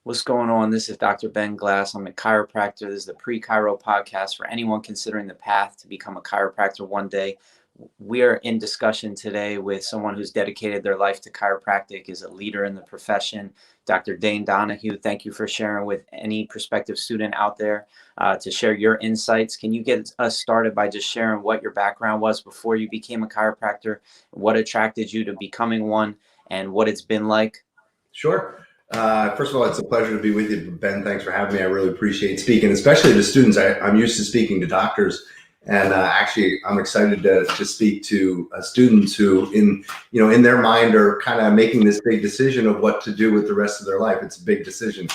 What's going on? This is Dr. Ben Glass. I'm a chiropractor. This is the Pre-Chiro podcast for anyone considering the path to become a chiropractor one day. We are in discussion today with someone who's dedicated their life to chiropractic, is a leader in the profession, Dr. Dane Donahue. Thank you for sharing with any prospective student out there to share your insights. Can you get us started by just sharing what your background was before you became a chiropractor, what attracted you to becoming one, and what it's been like? Sure. First of all, it's a pleasure to be with you, Ben. Thanks for having me. I really appreciate speaking, especially to students. I'm used to speaking to doctors, and actually, I'm excited to speak to students who, in their mind, are kind of making this big decision of what to do with the rest of their life. It's a big decision.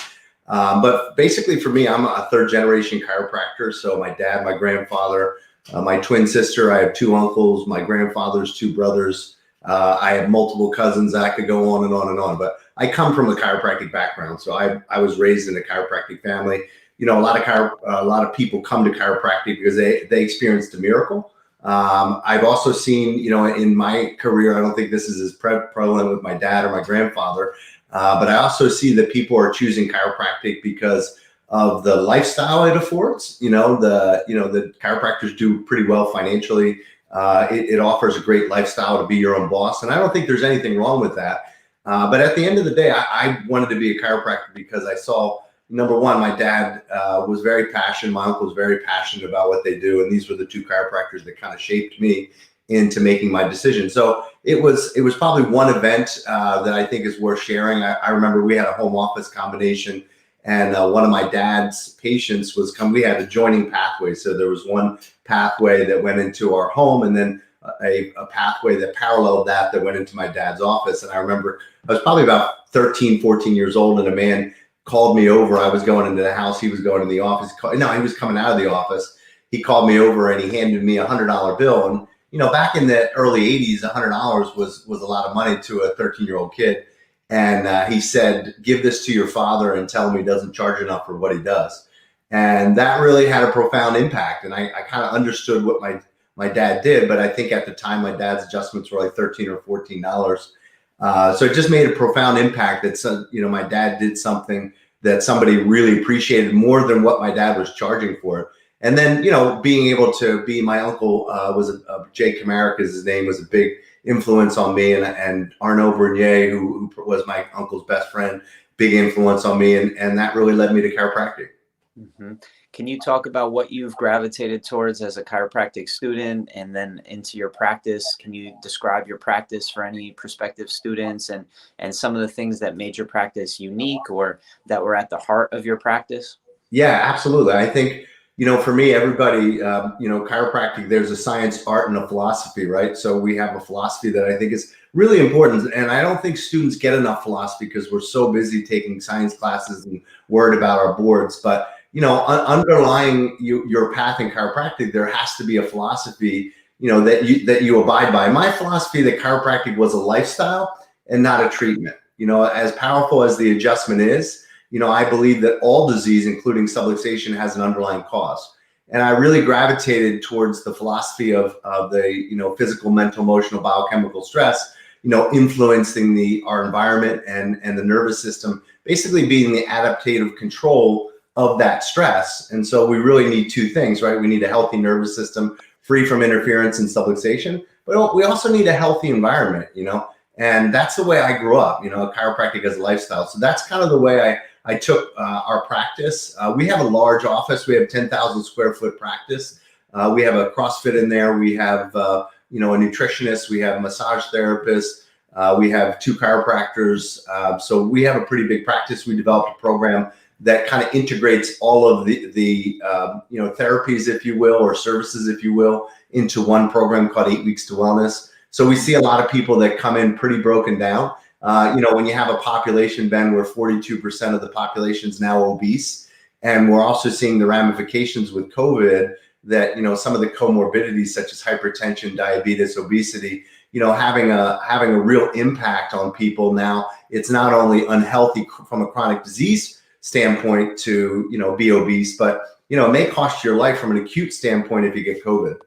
But basically, for me, I'm a third-generation chiropractor. So my dad, my grandfather, my twin sister. I have two uncles. My grandfather's two brothers. I have multiple cousins. I could go on and on and on, but I come from a chiropractic background. So I was raised in a chiropractic family. A lot of people come to chiropractic because they experienced a miracle. I've also seen, in my career, I don't think this is as prevalent with my dad or my grandfather, but I also see that people are choosing chiropractic because of the lifestyle it affords. The chiropractors do pretty well financially. It offers a great lifestyle to be your own boss. And I don't think there's anything wrong with that. But at the end of the day, I wanted to be a chiropractor because I saw, number one, my dad was very passionate. My uncle was very passionate about what they do. And these were the two chiropractors that kind of shaped me into making my decision. So it was probably one event that I think is worth sharing. I remember we had a home office combination. And one of my dad's patients we had adjoining pathways. So there was one pathway that went into our home, and then a pathway that paralleled that went into my dad's office. And I remember I was probably about 13, 14 years old, and a man called me over. I was going into the house. He was going to the office. No, he was coming out of the office. He called me over and he handed me $100 bill. And, back in the early 80s, $100 was a lot of money to a 13-year-old kid. And he said, give this to your father and tell him he doesn't charge enough for what he does. And that really had a profound impact. And I kind of understood what my dad did, but I think at the time my dad's adjustments were like $13 or $14. So it just made a profound impact that, my dad did something that somebody really appreciated more than what my dad was charging for it. And then, being able to be my uncle Jay Camaric, his name, was a big influence on me, and Arnaud Bernier, who was my uncle's best friend, big influence on me, and that really led me to chiropractic. Mm-hmm. Can you talk about what you've gravitated towards as a chiropractic student and then into your practice? Can you describe your practice for any prospective students and some of the things that made your practice unique or that were at the heart of your practice? Yeah, absolutely. I think, for me, everybody, chiropractic, there's a science, art, and a philosophy, right? So we have a philosophy that I think is really important. And I don't think students get enough philosophy because we're so busy taking science classes and worried about our boards. But, underlying your path in chiropractic, there has to be a philosophy, that you abide by. My philosophy that chiropractic was a lifestyle and not a treatment. As powerful as the adjustment is, I believe that all disease, including subluxation, has an underlying cause. And I really gravitated towards the philosophy of the, physical, mental, emotional, biochemical stress, influencing our environment and the nervous system, basically being the adaptive control of that stress. And so we really need two things, right? We need a healthy nervous system free from interference and subluxation, but we also need a healthy environment, and that's the way I grew up, chiropractic as a lifestyle. So that's kind of the way I took our practice. We have a large office. We have 10,000 square foot practice. We have a CrossFit in there. We have, a nutritionist. We have a massage therapist. We have two chiropractors. So we have a pretty big practice. We developed a program that kind of integrates all of the therapies, if you will, or services, if you will, into one program called 8 Weeks to Wellness. So we see a lot of people that come in pretty broken down. When you have a population, Ben, where 42% of the population is now obese, and we're also seeing the ramifications with COVID that, some of the comorbidities such as hypertension, diabetes, obesity, having a real impact on people. Now, it's not only unhealthy from a chronic disease standpoint to, be obese, but, it may cost you your life from an acute standpoint if you get COVID.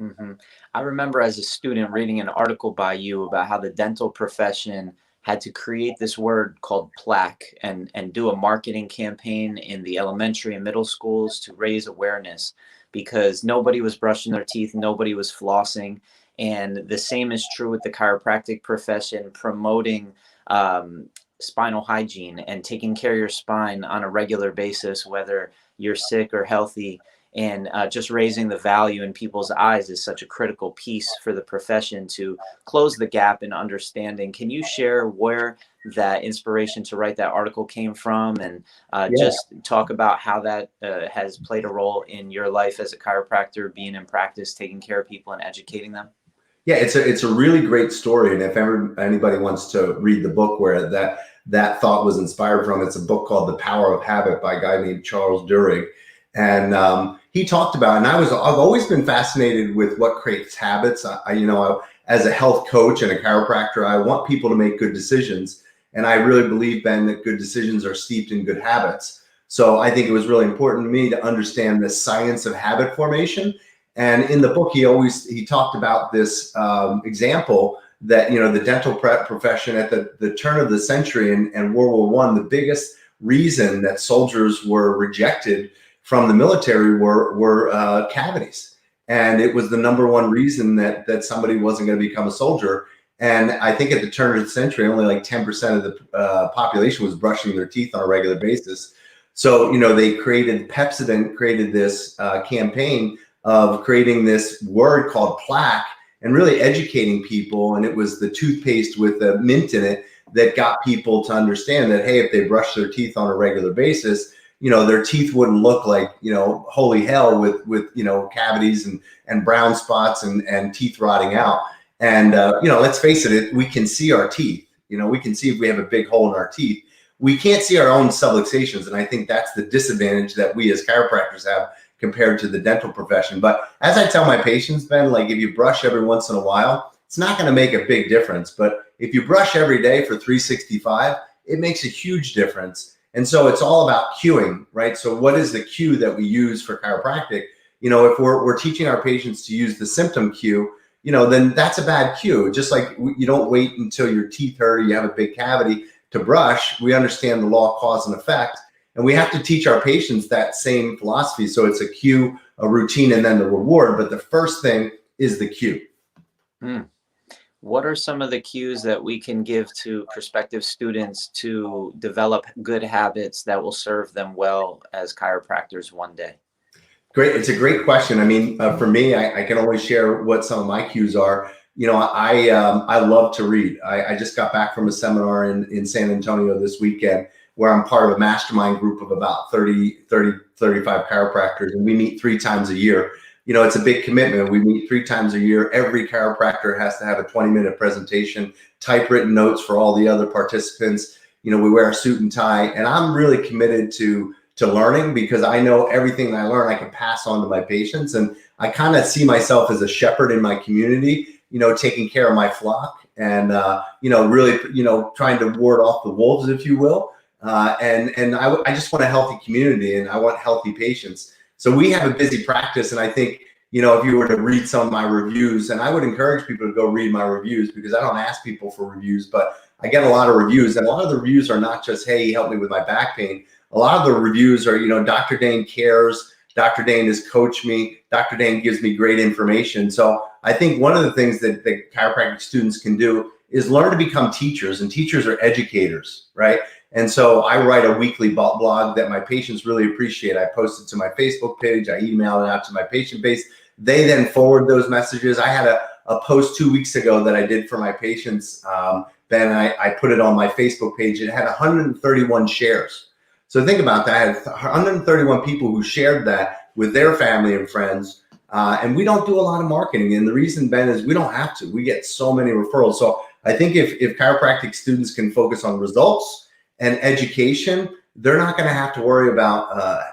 Mm-hmm. I remember as a student reading an article by you about how the dental profession had to create this word called plaque and do a marketing campaign in the elementary and middle schools to raise awareness, because nobody was brushing their teeth, nobody was flossing. And the same is true with the chiropractic profession, promoting spinal hygiene and taking care of your spine on a regular basis, whether you're sick or healthy. And just raising the value in people's eyes is such a critical piece for the profession to close the gap in understanding. Can you share where that inspiration to write that article came from, and just talk about how that has played a role in your life as a chiropractor, being in practice, taking care of people and educating them? Yeah, it's a really great story, and if anybody wants to read the book where that thought was inspired from, it's a book called The Power of Habit by a guy named Charles Duhigg, and he talked about. And I've always been fascinated with what creates habits. As a health coach and a chiropractor, I want people to make good decisions, and I really believe, Ben, that good decisions are steeped in good habits. So I think it was really important to me to understand the science of habit formation. And in the book, he talked about this example that, the dental profession at the turn of the century and World War I, the biggest reason that soldiers were rejected from the military were cavities. And it was the number one reason that somebody wasn't going to become a soldier. And I think at the turn of the century, only like 10% of the population was brushing their teeth on a regular basis. So, they Pepsodent created this campaign of creating this word called plaque and really educating people. And it was the toothpaste with the mint in it that got people to understand that, hey, if they brush their teeth on a regular basis, their teeth wouldn't look like, holy hell with cavities and brown spots and teeth rotting out. And, let's face it, we can see our teeth. We can see if we have a big hole in our teeth. We can't see our own subluxations. And I think that's the disadvantage that we as chiropractors have compared to the dental profession. But as I tell my patients, Ben, like if you brush every once in a while, it's not going to make a big difference. But if you brush every day for 365, it makes a huge difference. And so it's all about cueing, right? So what is the cue that we use for chiropractic? If we're teaching our patients to use the symptom cue, then that's a bad cue. Just like you don't wait until your teeth hurt or you have a big cavity to brush. We understand the law of cause and effect. And we have to teach our patients that same philosophy. So it's a cue, a routine, and then the reward. But the first thing is the cue. What are some of the cues that we can give to prospective students to develop good habits that will serve them well as chiropractors one day? Great. It's a great question. I mean, for me, I can always share what some of my cues are. I love to read. I just got back from a seminar in San Antonio this weekend, where I'm part of a mastermind group of about 35 chiropractors, and we meet 3 times a year. It's a big commitment. We meet 3 times a year. Every chiropractor has to have a 20-minute presentation, typewritten notes for all the other participants. We wear a suit and tie, and I'm really committed to learning, because I know everything that I learn, I can pass on to my patients. And I kind of see myself as a shepherd in my community, taking care of my flock and, really, trying to ward off the wolves, if you will. And I just want a healthy community, and I want healthy patients. So we have a busy practice. And I think, if you were to read some of my reviews, and I would encourage people to go read my reviews, because I don't ask people for reviews, but I get a lot of reviews. And a lot of the reviews are not just, hey, help me with my back pain. A lot of the reviews are, Dr. Dane cares. Dr. Dane has coached me. Dr. Dane gives me great information. So I think one of the things that the chiropractic students can do is learn to become teachers, and teachers are educators, right? And so I write a weekly blog that my patients really appreciate. I post it to my Facebook page. I email it out to my patient base. They then forward those messages. I had a post 2 weeks ago that I did for my patients, Ben, and I put it on my Facebook page. It had 131 shares. So think about that. I had 131 people who shared that with their family and friends. And we don't do a lot of marketing. And the reason, Ben, is we don't have to. We get so many referrals. So I think if chiropractic students can focus on results and education, they're not going to have to worry about,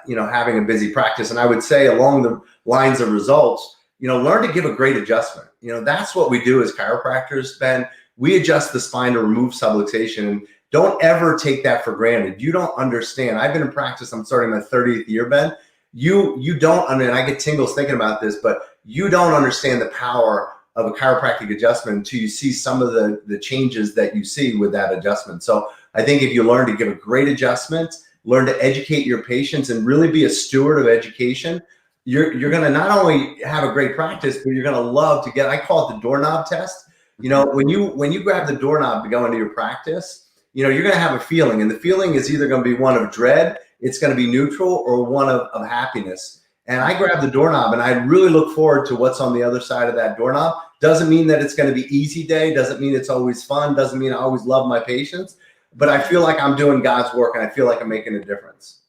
having a busy practice. And I would say along the lines of results, learn to give a great adjustment. That's what we do as chiropractors, Ben. We adjust the spine to remove subluxation. And don't ever take that for granted. You don't understand. I've been in practice. I'm starting my 30th year, Ben. You don't, I get tingles thinking about this, but you don't understand the power of a chiropractic adjustment until you see some of the changes that you see with that adjustment. So I think if you learn to give a great adjustment, learn to educate your patients, and really be a steward of education, you're going to not only have a great practice, but you're going to love to get, I call it the doorknob test. You know, when you grab the doorknob to go into your practice, you know, you're going to have a feeling, and the feeling is either going to be one of dread, it's going to be neutral, or one of happiness. And I grab the doorknob, and I really look forward to what's on the other side of that doorknob. Doesn't mean that it's going to be easy day. Doesn't mean it's always fun. Doesn't mean I always love my patients, but I feel like I'm doing God's work, and I feel like I'm making a difference.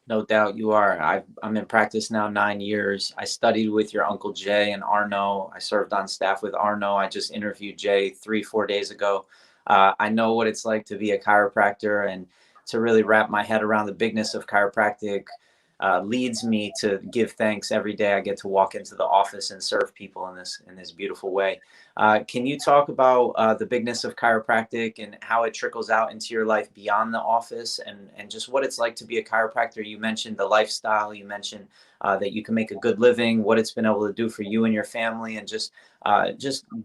No doubt you are. I'm in practice now 9 years. I studied with your Uncle Jay and Arno. I served on staff with Arno. I just interviewed Jay 3-4 days ago. I know what it's like to be a chiropractor, and to really wrap my head around the bigness of chiropractic leads me to give thanks every day I get to walk into the office and serve people in this beautiful way. Can you talk about the bigness of chiropractic and how it trickles out into your life beyond the office, and just what it's like to be a chiropractor? You mentioned the lifestyle, you mentioned that you can make a good living, what it's been able to do for you and your family, and just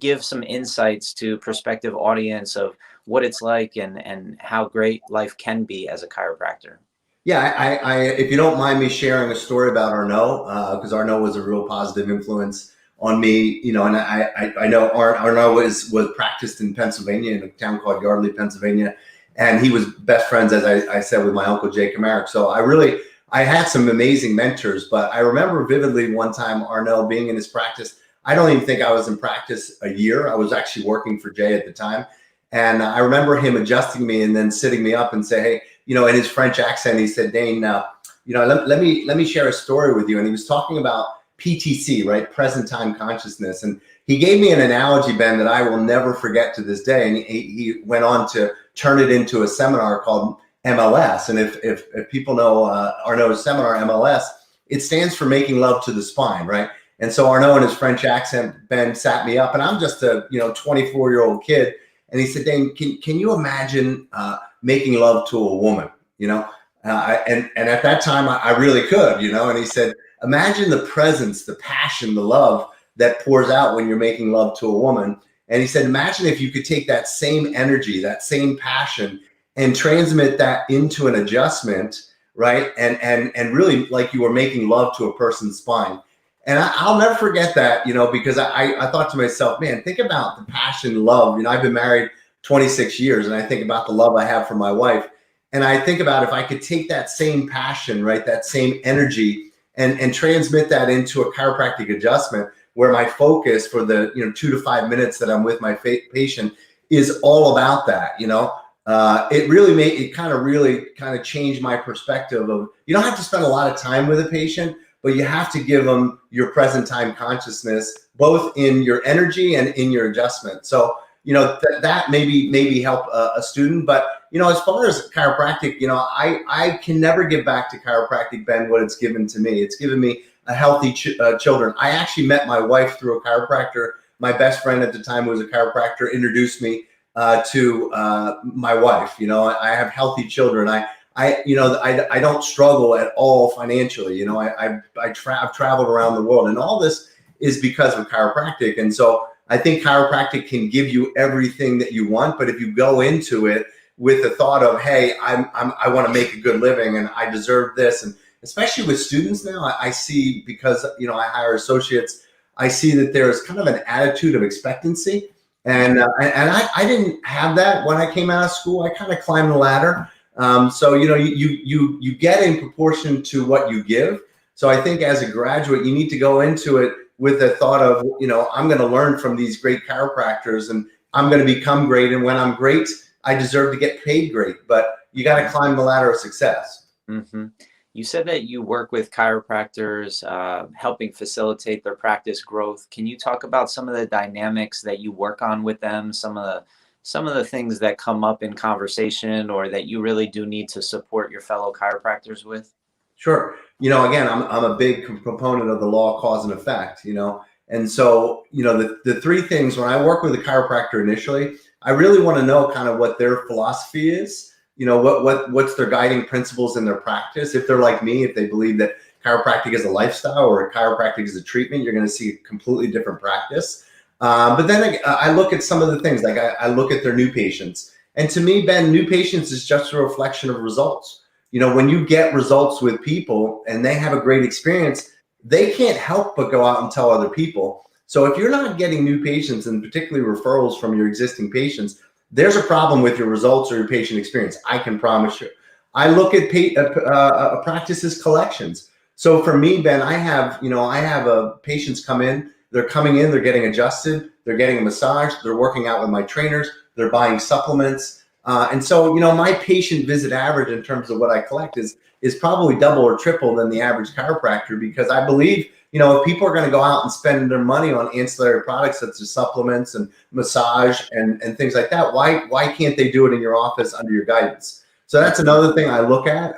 give some insights to prospective audience of what it's like and how great life can be as a chiropractor. Yeah, I if you don't mind me sharing a story about Arnaud, because Arnaud was a real positive influence on me, you know, and I know Arnaud was practiced in Pennsylvania, in a town called Yardley, Pennsylvania, and he was best friends, as I said, with my Uncle Jay Comeric. So I had some amazing mentors, but I remember vividly one time Arnaud being in his practice. I don't even think I was in practice a year. I was actually working for Jay at the time. And I remember him adjusting me and then sitting me up and say, hey, you know, in his French accent, he said, Dane, you know, let me share a story with you. And he was talking about PTC, right? Present time consciousness. And he gave me an analogy, Ben, that I will never forget to this day. And he went on to turn it into a seminar called MLS. And if people know Arnaud's seminar, MLS, it stands for making love to the spine, right? And so Arnaud, in his French accent, Ben, sat me up, and I'm just a 24-year-old kid. And he said, Dane, can you imagine making love to a woman? You know, and at that time I really could, you know. And he said, imagine the presence, the passion, the love that pours out when you're making love to a woman. And he said, imagine if you could take that same energy, that same passion, and transmit that into an adjustment, right? And really like you were making love to a person's spine. And I'll never forget that, you know, because I thought to myself, man, think about the passion, love. You know, I've been married 26 years, and I think about the love I have for my wife. And I think about if I could take that same passion, right, that same energy, and transmit that into a chiropractic adjustment, where my focus for the 2 to 5 minutes that I'm with my patient is all about that. You know, it really kind of changed my perspective of, you don't have to spend a lot of time with a patient, but you have to give them your present time consciousness, both in your energy and in your adjustment. So, you know, that maybe help a student. But, you know, as far as chiropractic, you know, I can never give back to chiropractic, Ben, what it's given to me. It's given me a healthy children. I actually met my wife through a chiropractor. My best friend at the time, who was a chiropractor, introduced me to my wife. You know, I have healthy children. I don't struggle at all financially. You know, I've traveled around the world, and all this is because of chiropractic. And so I think chiropractic can give you everything that you want, but if you go into it with the thought of, hey, I want to make a good living and I deserve this, and especially with students now, I see, because I hire associates, I see that there's kind of an attitude of expectancy, and I didn't have that when I came out of school. I kind of climbed the ladder. So, you know, you get in proportion to what you give. So I think as a graduate, you need to go into it with the thought of, you know, I'm going to learn from these great chiropractors, and I'm going to become great. And when I'm great, I deserve to get paid great. But you got to climb the ladder of success. Mm-hmm. You said that you work with chiropractors, helping facilitate their practice growth. Can you talk about some of the dynamics that you work on with them, some of the things that come up in conversation, or that you really do need to support your fellow chiropractors with? Sure. You know, again, I'm a big proponent of the law of cause and effect, you know. And so, you know, the three things, when I work with a chiropractor initially, I really want to know kind of what their philosophy is, you know, what's their guiding principles in their practice. If they're like me, if they believe that chiropractic is a lifestyle or chiropractic is a treatment, you're going to see a completely different practice. But then I look at some of the things, like I look at their new patients. And to me, Ben, new patients is just a reflection of results. When you get results with people and they have a great experience, they can't help but go out and tell other people. So if you're not getting new patients, and particularly referrals from your existing patients, there's a problem with your results or your patient experience. I can promise you. I look at practices collections. So for me, Ben, I have patients come in. They're coming in. They're getting adjusted. They're getting a massage. They're working out with my trainers. They're buying supplements. And so, my patient visit average in terms of what I collect is probably double or triple than the average chiropractor, because I believe, if people are going to go out and spend their money on ancillary products such as supplements and massage and things like that, why can't they do it in your office under your guidance? So that's another thing I look at,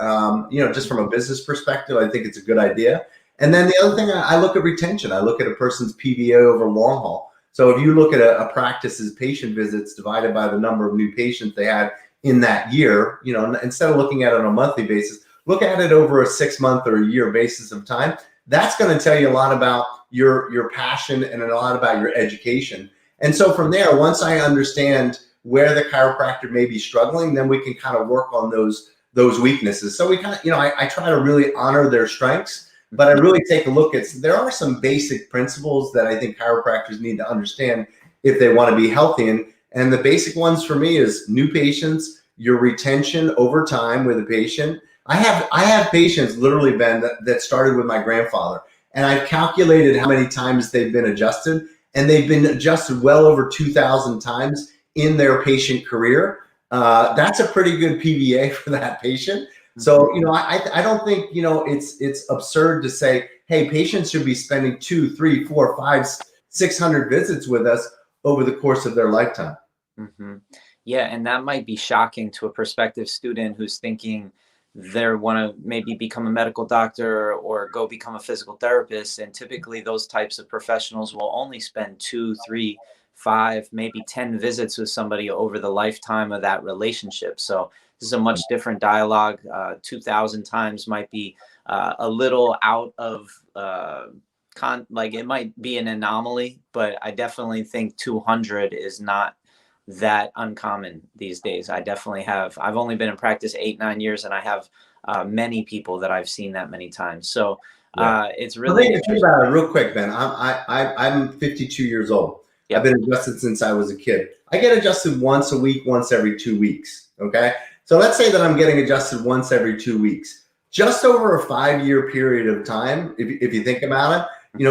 just from a business perspective. I think it's a good idea. And then the other thing, I look at retention. I look at a person's PVA over long haul. So if you look at a practice's patient visits divided by the number of new patients they had in that year, instead of looking at it on a monthly basis, look at it over a 6-month or a year basis of time. That's going to tell you a lot about your passion and a lot about your education. And so from there, once I understand where the chiropractor may be struggling, then we can kind of work on those weaknesses. So we kind of, I try to really honor their strengths, but I really take a look at, there are some basic principles that I think chiropractors need to understand if they want to be healthy. And the basic ones for me is new patients, your retention over time with a patient. I have patients literally, Ben, that started with my grandfather, and I've calculated how many times they've been adjusted, and they've been adjusted well over 2,000 times in their patient career. That's a pretty good PVA for that patient. So, I don't think, it's absurd to say, hey, patients should be spending 2, 3, 4, 5, 600 visits with us over the course of their lifetime. Mm-hmm. Yeah. And that might be shocking to a prospective student who's thinking they want to maybe become a medical doctor or go become a physical therapist. And typically those types of professionals will only spend 2, 3, 5, maybe 10 visits with somebody over the lifetime of that relationship. So this is a much different dialogue. 2,000 times might be a little out of like it might be an anomaly, but I definitely think 200 is not that uncommon these days. I've only been in practice 8-9 years, and I have many people that I've seen that many times. So it's really interesting. Think about it real quick, Ben. I'm 52 years old. Yep. I've been adjusted since I was a kid. I get adjusted once a week, once every 2 weeks. Okay. So let's say that I'm getting adjusted once every 2 weeks, just over a 5-year period of time. If you think about it,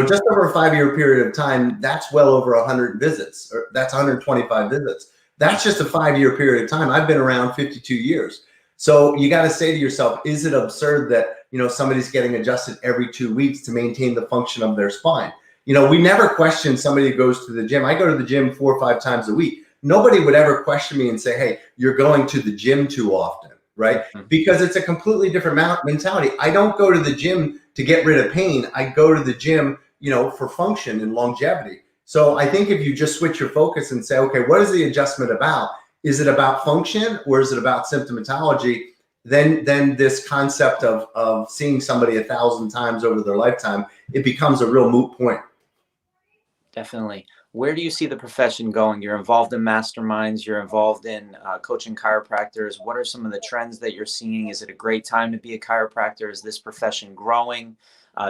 just over a 5-year period of time, that's well over 100 visits, or that's 125 visits. That's just a 5-year period of time. I've been around 52 years. So you got to say to yourself, is it absurd that, somebody's getting adjusted every 2 weeks to maintain the function of their spine? We never question somebody who goes to the gym. I go to the gym 4 or 5 times a week. Nobody would ever question me and say, hey, you're going to the gym too often, right? Because it's a completely different mentality. I don't go to the gym to get rid of pain. I go to the gym, for function and longevity. So I think if you just switch your focus and say, okay, what is the adjustment about? Is it about function or is it about symptomatology? Then this concept of seeing somebody 1,000 times over their lifetime, it becomes a real moot point. Definitely. Where do you see the profession going? You're involved in masterminds. You're involved in coaching chiropractors. What are some of the trends that you're seeing? Is it a great time to be a chiropractor? Is this profession growing?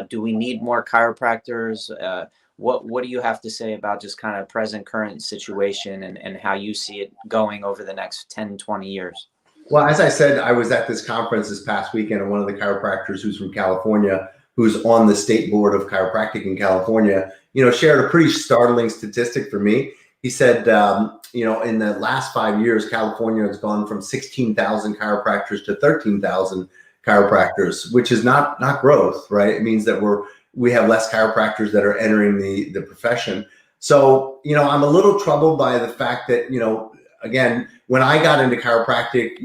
Do we need more chiropractors? What do you have to say about just kind of current situation and how you see it going over the next 10, 20 years? Well, as I said, I was at this conference this past weekend, and one of the chiropractors who's from California, who's on the state board of chiropractic in California, shared a pretty startling statistic for me. He said, in the last 5 years, California has gone from 16,000 chiropractors to 13,000 chiropractors, which is not growth, right? It means that we have less chiropractors that are entering the profession. So, I'm a little troubled by the fact that, again, when I got into chiropractic,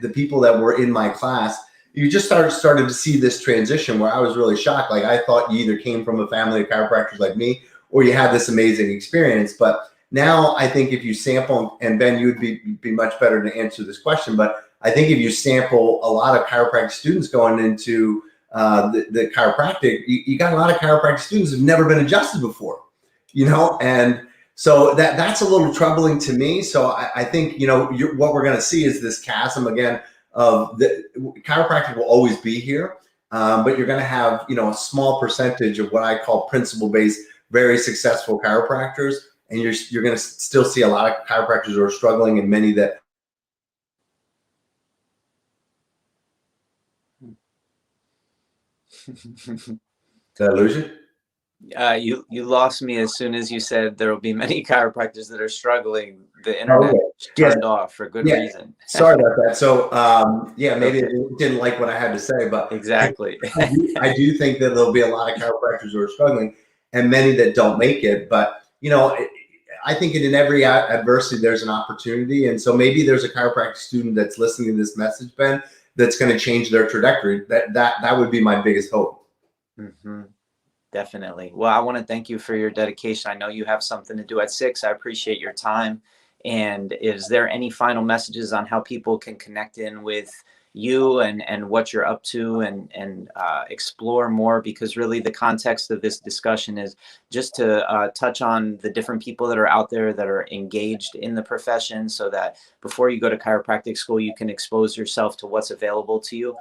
the people that were in my class, you just started to see this transition where I was really shocked. Like, I thought you either came from a family of chiropractors like me, or you had this amazing experience. But now I think if you sample, and Ben, you would be much better to answer this question, but I think if you sample a lot of chiropractic students going into the chiropractic, you got a lot of chiropractic students who've never been adjusted before, and So that's a little troubling to me. So I think, what we're going to see is this chasm again of the chiropractic will always be here. But you're going to have, a small percentage of what I call principle-based, very successful chiropractors. And you're going to still see a lot of chiropractors who are struggling, and many that. Did I lose you? You lost me as soon as you said there will be many chiropractors that are struggling. The internet turned off for good reason. Sorry about that. So maybe it didn't like what I had to say, but exactly. I do think that there'll be a lot of chiropractors who are struggling, and many that don't make it. But I think in every adversity there's an opportunity, and so maybe there's a chiropractic student that's listening to this message, Ben, that's going to change their trajectory. That would be my biggest hope. Mm-hmm. Definitely. Well, I want to thank you for your dedication. I know you have something to do at 6. I appreciate your time. And is there any final messages on how people can connect in with you and what you're up to and explore more? Because really the context of this discussion is just to touch on the different people that are out there that are engaged in the profession, so that before you go to chiropractic school, you can expose yourself to what's available to you.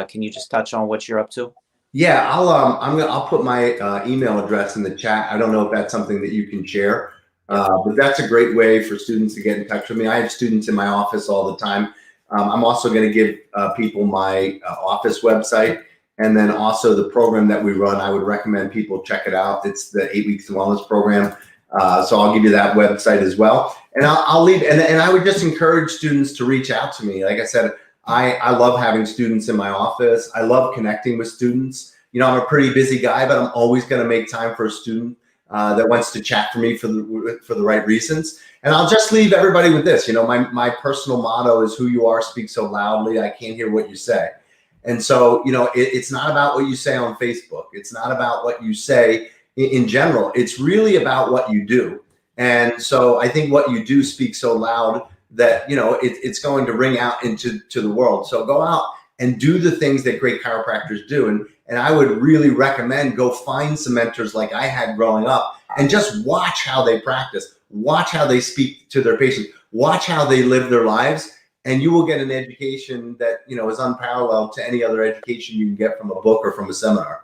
Can you just touch on what you're up to? Yeah, I'll put my email address in the chat. I don't know if that's something that you can share, but that's a great way for students to get in touch with me. I have students in my office all the time. I'm also going to give people my office website, and then also the program that we run. I would recommend people check it out. It's the 8 Weeks to Wellness program. So I'll give you that website as well. And I'll leave, and I would just encourage students to reach out to me. Like I said, I love having students in my office. I love connecting with students. I'm a pretty busy guy, but I'm always going to make time for a student that wants to chat for me for the right reasons. And I'll just leave everybody with this. My personal motto is, who you are speaks so loudly, I can't hear what you say. And so, it's not about what you say on Facebook. It's not about what you say in general. It's really about what you do. And so I think what you do speaks so loud that it's going to ring out into the world. So go out and do the things that great chiropractors do, and I would really recommend go find some mentors like I had growing up, and just watch how they practice, watch how they speak to their patients, watch how they live their lives, and you will get an education that is unparalleled to any other education you can get from a book or from a seminar.